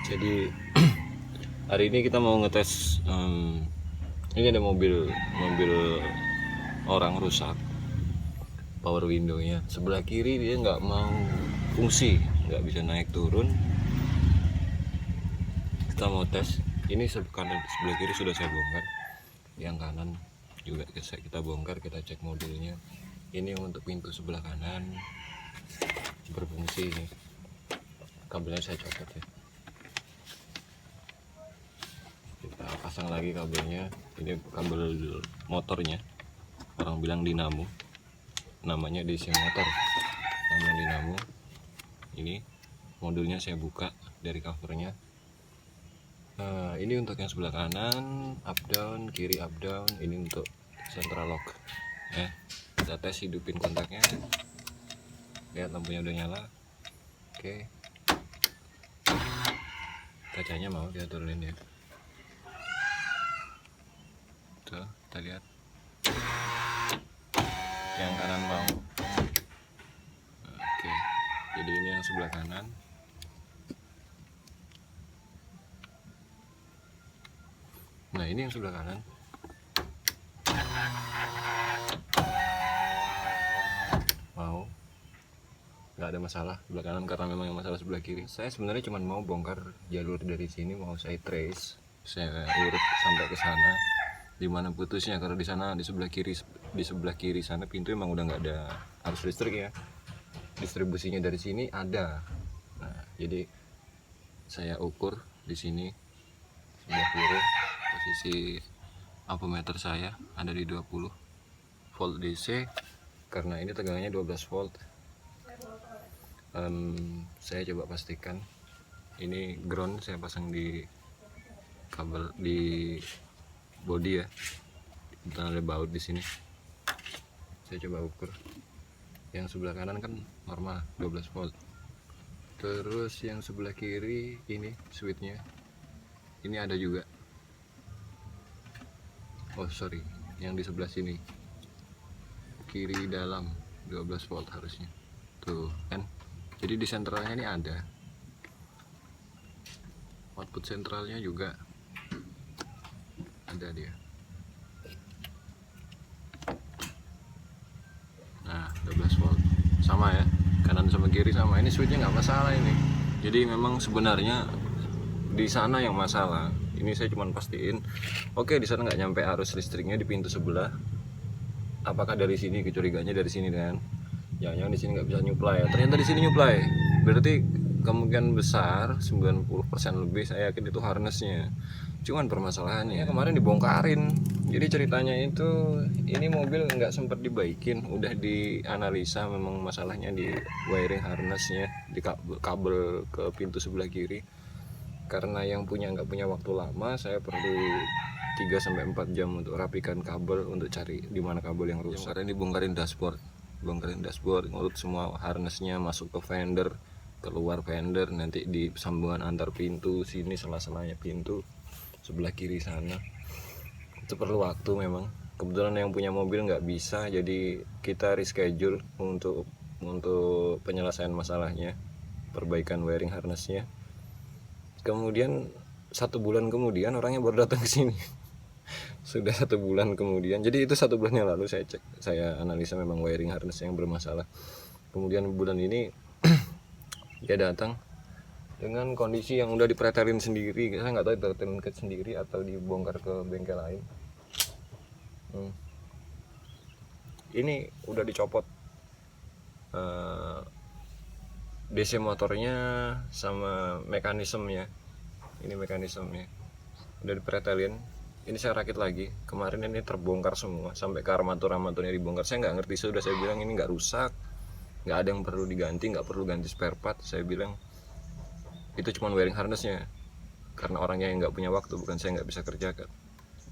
Jadi hari ini kita mau ngetes. Ini ada mobil orang rusak power windownya. Sebelah kiri dia nggak mau fungsi, nggak bisa naik turun. Kita mau tes. Ini sebelah kiri sudah saya bongkar. Yang kanan juga kita bongkar. Kita cek modulnya. Ini untuk pintu sebelah kanan berfungsi. Ini kabelnya saya copot ya. Kita pasang lagi kabelnya. Ini kabel motornya, orang bilang dinamo, namanya DC motor, namanya dinamo. Ini modulnya saya buka dari covernya. Ini untuk yang sebelah kanan up down, kiri up down. Ini untuk central lock ya. Kita tes, hidupin kontaknya, lihat lampunya udah nyala. Oke, kacanya mau dia turunin ya. Tuh, kita lihat yang kanan mau. Oke, jadi ini yang sebelah kanan. Nah, ini yang sebelah kanan. Mau, nggak ada masalah sebelah kanan, karena memang yang masalah sebelah kiri. Saya sebenarnya cuma mau bongkar jalur dari sini, mau saya trace, saya urut sampai ke sana, di mana putusnya. Karena di sana di sebelah kiri sana pintu emang udah nggak ada arus listrik ya. Distribusinya dari sini ada. Nah, jadi saya ukur di sini sebelah kiri, posisi ampermeter saya ada di 20 volt DC, karena ini tegangannya 12 volt. Saya coba pastikan ini ground saya pasang di kabel di body ya, bukan ada baut di sini. Saya coba ukur yang sebelah kanan kan normal 12 volt. Terus yang sebelah kiri ini switchnya ini ada juga. Oh sorry, yang di sebelah sini kiri dalam 12 volt harusnya tuh kan. Jadi di sentralnya ini ada, output sentralnya juga ada dia. Nah 12 volt sama ya, kanan sama kiri sama. Ini switchnya nggak masalah ini. Jadi memang sebenarnya di sana yang masalah. Ini saya cuma pastiin, oke, di sana nggak nyampe arus listriknya di pintu sebelah. Apakah dari sini? Kecurigaannya dari sini kan. Jangan-jangan di sini nggak bisa nyuplai. Ternyata di sini nyuplai. Berarti kemungkinan besar 90% lebih saya yakin itu harnessnya. Cuman permasalahannya kemarin dibongkarin. Jadi ceritanya itu ini mobil nggak sempat dibaikin, udah dianalisa memang masalahnya di wiring harnessnya, di kabel ke pintu sebelah kiri. Karena yang punya nggak punya waktu lama, saya perlu 3-4 jam untuk rapikan kabel, untuk cari di mana kabel yang rusak. Karena dibongkarin dashboard, ngurut semua harnessnya, masuk ke fender, keluar fender, nanti di sambungan antar pintu sini, sela-selanya pintu sebelah kiri sana. Itu perlu waktu memang. Kebetulan yang punya mobil nggak bisa, jadi kita reschedule untuk penyelesaian masalahnya, perbaikan wiring harnessnya. Kemudian 1 bulan kemudian orangnya baru datang ke sini. Sudah 1 bulan kemudian. Jadi itu 1 bulan yang lalu saya cek, saya analisa memang wiring harness yang bermasalah. Kemudian bulan ini dia datang dengan kondisi yang udah dipretelin sendiri. Saya nggak tahu dipretelin ke sendiri atau dibongkar ke bengkel lain. Ini udah dicopot DC motornya sama mekanismenya. Ini mekanismenya udah dipretelin. Ini saya rakit lagi. Kemarin ini terbongkar semua, sampai ke armaturnya dibongkar. Saya nggak ngerti, sudah saya bilang ini nggak rusak, nggak ada yang perlu diganti, nggak perlu ganti spare part. Saya bilang itu cuma wiring harnessnya, karena orangnya yang nggak punya waktu, bukan saya nggak bisa kerjakan.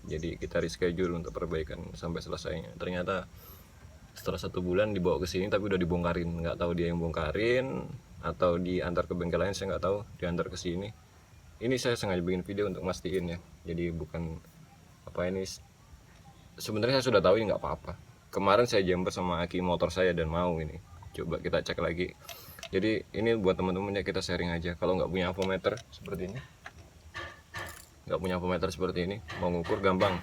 Jadi kita reschedule untuk perbaikan sampai selesainya. Ternyata setelah 1 bulan dibawa ke sini tapi udah dibongkarin. Nggak tahu dia yang bongkarin atau diantar ke bengkel lain, saya nggak tahu, diantar ke sini. Ini saya sengaja bikin video untuk mastiin ya, jadi bukan apa ini. Sebenarnya saya sudah tahu ini nggak apa-apa. Kemarin saya jumper sama aki motor saya dan mau ini. Coba kita cek lagi Jadi ini buat teman-teman ya, kita sharing aja. Kalau nggak punya avometer seperti ini, mau ngukur gampang,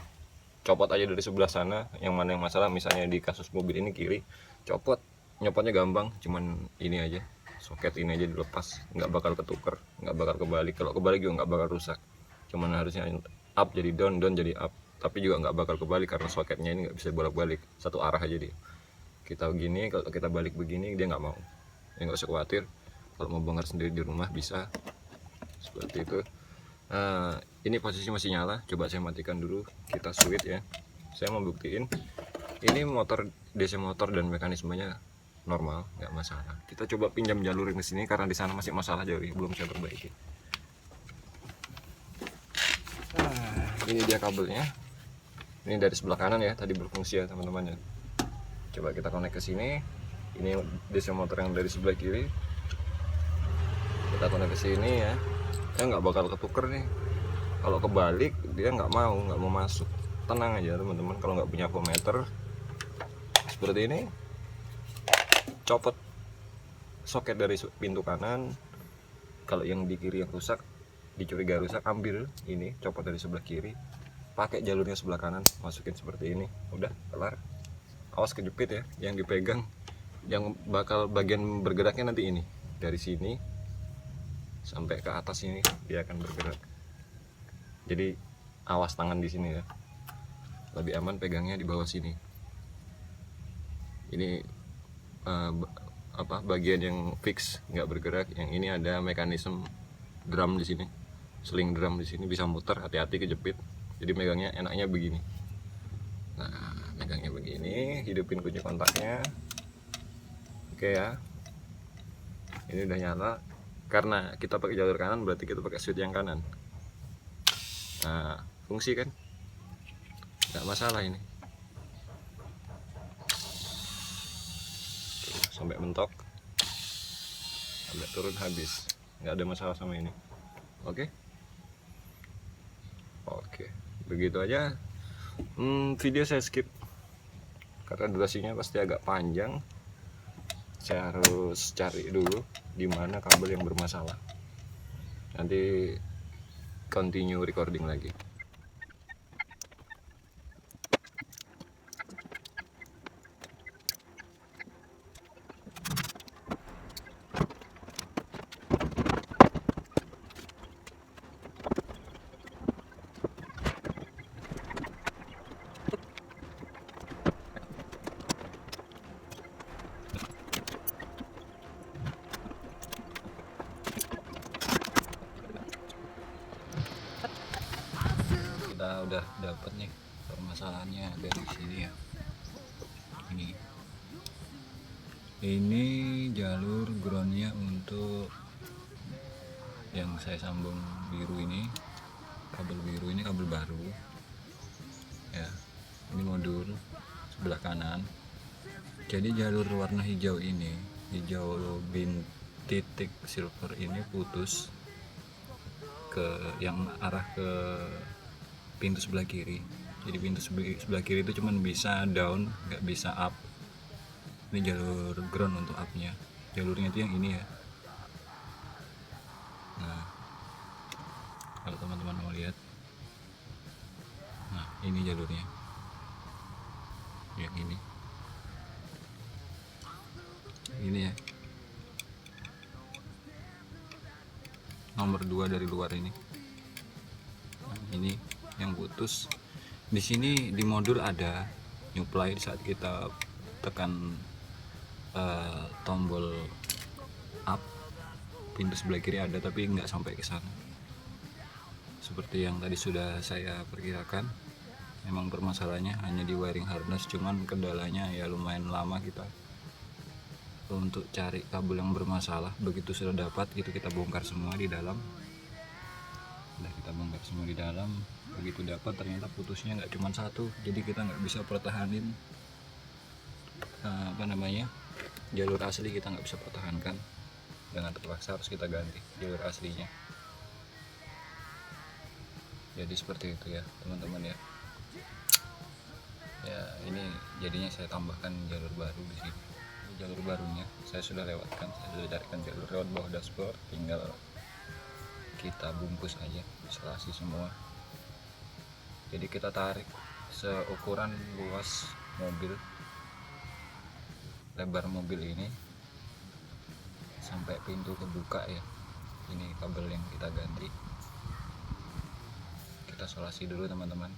copot aja dari sebelah sana. Yang mana yang masalah, misalnya di kasus mobil ini kiri, copot, nyopotnya gampang, cuman ini aja, soket ini aja dilepas, nggak bakal ketuker, nggak bakal kebalik. Kalau kebalik juga nggak bakal rusak, cuman harusnya up jadi down, down jadi up, tapi juga nggak bakal kebalik karena soketnya ini nggak bisa bolak-balik, satu arah aja dia. Kita begini, kalau kita balik begini dia nggak mau. Ya nggak usah khawatir, kalau mau bongkar sendiri di rumah bisa seperti itu. Ini posisi masih nyala, coba saya matikan dulu, kita switch ya. Saya mau buktiin ini motor DC motor dan mekanismenya normal, nggak masalah. Kita coba pinjam jalur ini sini karena di sana masih masalah jadi belum saya perbaiki. Ini dia kabelnya. Ini dari sebelah kanan ya, tadi berfungsi ya teman-teman ya. Coba kita connect ke sini. Ini DC motor yang dari sebelah kiri. Kita connect ke sini ya. Ya nggak bakal ketuker nih. Kalau kebalik dia nggak mau masuk. Tenang aja teman-teman, kalau nggak punya avometer seperti ini, copot soket dari pintu kanan. Kalau yang di kiri yang rusak, dicuriga rusak, ambil ini, copot dari sebelah kiri, pakai jalurnya sebelah kanan, masukin seperti ini, udah kelar. Awas kejepit ya, yang dipegang, yang bakal bagian bergeraknya nanti ini, dari sini sampai ke atas ini dia akan bergerak. Jadi awas tangan di sini ya, lebih aman pegangnya di bawah sini. Ini bagian yang fix nggak bergerak. Yang ini ada mekanisme drum di sini, sling drum di sini, bisa muter, hati-hati kejepit. Jadi megangnya enaknya begini. Nah, megangnya begini, hidupin kunci kontaknya. Oke ya, ini udah nyala. Karena kita pakai jalur kanan, berarti kita pakai switch yang kanan. Nah, fungsi kan nggak masalah ini. Sampai mentok, sampai turun habis, nggak ada masalah sama ini. Oke, begitu aja. Video saya skip karena durasinya pasti agak panjang. Saya harus cari dulu di mana kabel yang bermasalah, nanti continue recording lagi. Kita udah dapet nih permasalahannya dari sini ya. Ini jalur groundnya untuk yang saya sambung biru ini, kabel biru ini kabel baru ya. Ini modul sebelah kanan. Jadi jalur warna hijau ini, hijau titik silver ini putus ke yang arah ke pintu sebelah kiri. Jadi pintu sebelah kiri itu cuman bisa down, nggak bisa up. Ini jalur ground untuk upnya. Jalurnya itu yang ini ya. Nah, kalau teman-teman mau lihat, nah ini jalurnya, yang ini ya, nomor 2 dari luar ini. Nah, ini yang putus. Di sini di modul ada nyuplai. Saat kita tekan tombol up, pintu sebelah kiri ada, tapi nggak sampai ke sana. Seperti yang tadi sudah saya perkirakan, memang permasalahannya hanya di wiring harness. Cuman kendalanya ya lumayan lama kita untuk cari kabel yang bermasalah. Begitu sudah dapat, itu kita bongkar semua di dalam. Begitu dapat ternyata putusnya nggak cuma satu, jadi kita nggak bisa pertahanin jalur asli. Kita nggak bisa pertahankan, dengan terpaksa harus kita ganti jalur aslinya. Jadi seperti itu ya teman-teman ya. Ya ini jadinya saya tambahkan jalur baru di sini. jalur barunya. Saya sudah lewatkan, saya sudah carikan jalur lewat bawah dashboard, tinggal kita bungkus aja, isolasi semua. Jadi kita tarik seukuran luas mobil, lebar mobil ini sampai pintu kebuka ya. Ini kabel yang kita ganti, kita isolasi dulu teman-teman.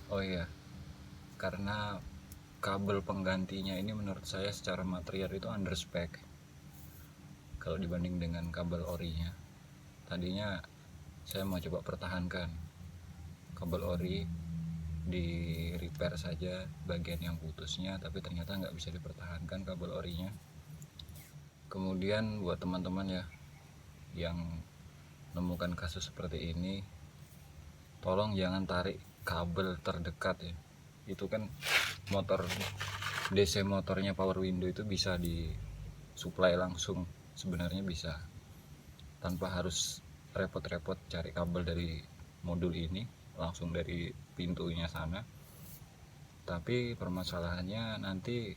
Oh iya, karena kabel penggantinya ini menurut saya secara material itu under spec kalau dibanding dengan kabel orinya. Tadinya saya mau coba pertahankan kabel ori, di repair saja bagian yang putusnya, tapi ternyata nggak bisa dipertahankan kabel orinya. Kemudian buat teman-teman ya yang menemukan kasus seperti ini, tolong jangan tarik kabel terdekat ya. Itu kan motor DC motornya Power Window itu bisa disuplai langsung, sebenarnya bisa tanpa harus repot-repot cari kabel dari modul ini, langsung dari pintunya sana. Tapi permasalahannya nanti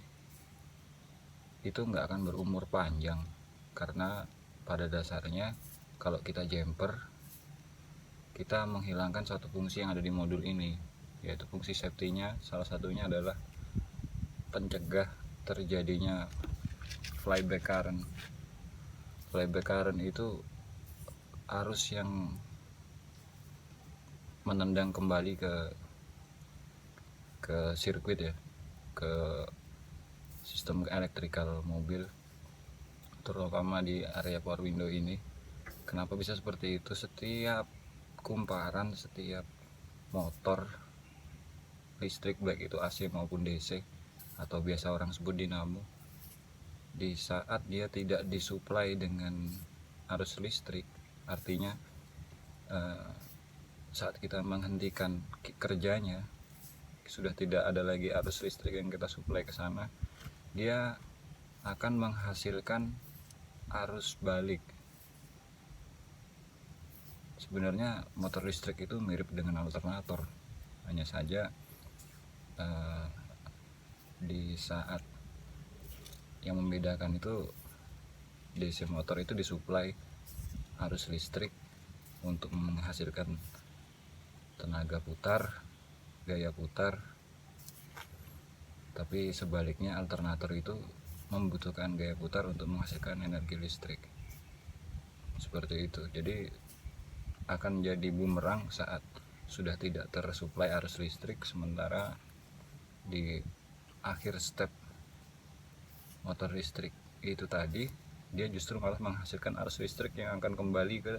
itu nggak akan berumur panjang, karena pada dasarnya kalau kita jumper, kita menghilangkan satu fungsi yang ada di modul ini, yaitu fungsi safety-nya. Salah satunya adalah pencegah terjadinya flyback current. Flyback current itu arus yang menendang kembali ke sirkuit ya, ke sistem elektrikal mobil, terutama di area Power Window ini. Kenapa bisa seperti itu? Setiap kumparan, setiap motor listrik, baik itu AC maupun DC atau biasa orang sebut dinamo, di saat dia tidak disuplai dengan arus listrik, artinya saat kita menghentikan kerjanya, sudah tidak ada lagi arus listrik yang kita suplai ke sana, dia akan menghasilkan arus balik. Sebenarnya motor listrik itu mirip dengan alternator, hanya saja di saat yang membedakan itu DC motor itu disuplai arus listrik untuk menghasilkan tenaga putar, gaya putar, tapi sebaliknya alternator itu membutuhkan gaya putar untuk menghasilkan energi listrik. Seperti itu. Jadi akan jadi bumerang saat sudah tidak tersuplai arus listrik, sementara di akhir step motor listrik itu tadi dia justru malah menghasilkan arus listrik yang akan kembali ke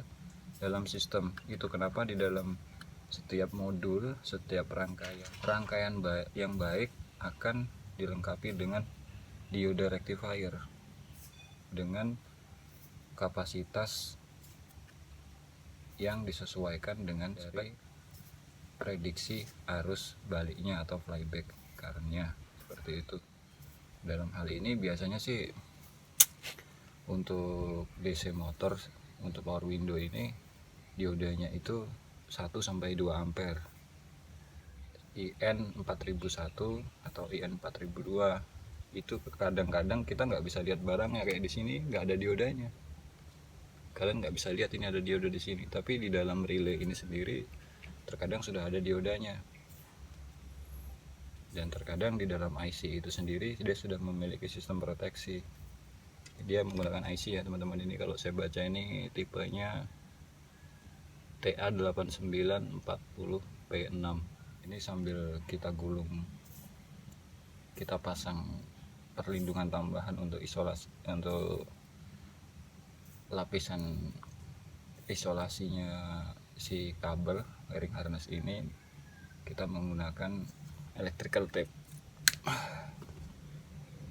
dalam sistem. Itu kenapa di dalam setiap modul, setiap rangkaian yang baik akan dilengkapi dengan diode rectifier dengan kapasitas yang disesuaikan dengan dari prediksi arus baliknya atau flyback current-nya, seperti itu. Dalam hal ini biasanya sih untuk DC motor, untuk Power Window ini diodenya itu 1-2 ampere, IN 4001 atau IN 4002. Itu kadang-kadang kita nggak bisa lihat barangnya, kayak di sini nggak ada diodanya, kalian nggak bisa lihat ini ada diode di sini, tapi di dalam relay ini sendiri terkadang sudah ada diodanya. Dan terkadang di dalam IC itu sendiri dia sudah memiliki sistem proteksi. Dia menggunakan IC ya teman-teman. Ini kalau saya baca ini tipenya TA8940P6. Ini sambil kita gulung, kita pasang perlindungan tambahan untuk isolasi, untuk lapisan isolasinya si kabel wiring harness ini. Kita menggunakan electrical tape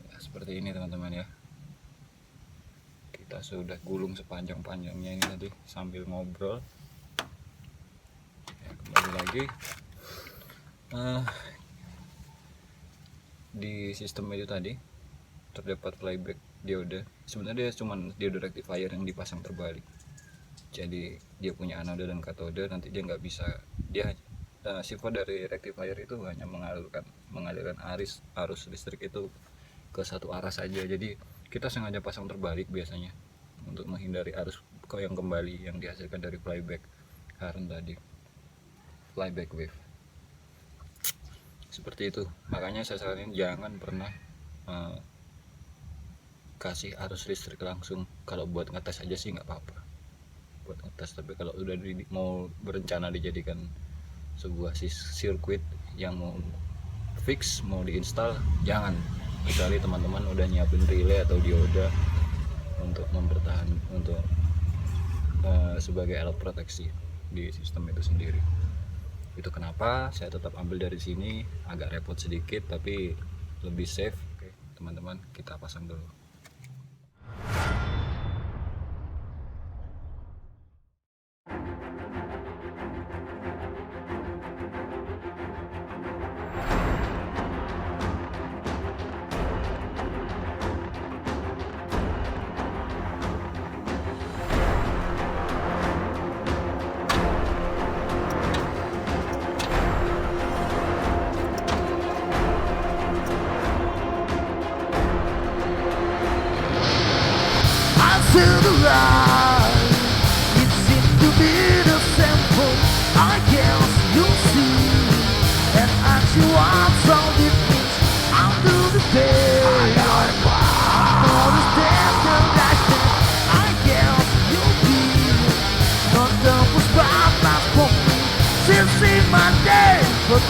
ya, seperti ini teman-teman ya. Kita sudah gulung sepanjang-panjangnya ini tadi sambil ngobrol ya. Kembali lagi di sistem itu tadi terdapat flyback diode. Sebenarnya dia cuma diode rectifier yang dipasang terbalik, jadi dia punya anode dan katode. Nanti dia nggak bisa, dia sifat dari rectifier itu hanya mengalirkan arus listrik itu ke satu arah saja. Jadi kita sengaja pasang terbalik biasanya untuk menghindari arus yang kembali yang dihasilkan dari flyback current tadi, flyback wave. Seperti itu. Makanya saya saranin jangan pernah kasih arus listrik langsung. Kalau buat ngetes aja sih nggak apa-apa, buat ngetes. Tapi kalau udah mau berencana dijadikan sebuah sirkuit yang mau fix, mau diinstal, jangan. Kecuali teman-teman udah nyiapin relay atau dioda untuk mempertahankan, untuk sebagai alat proteksi di sistem itu sendiri. Itu kenapa saya tetap ambil dari sini, agak repot sedikit tapi lebih safe. Oke teman-teman, kita pasang dulu. To the right, it seems to be the simple. I guess you see, and as you watch all it means, I'll do the day. For the step that I guess you'll be not the first spotlight for me. Since in my day, but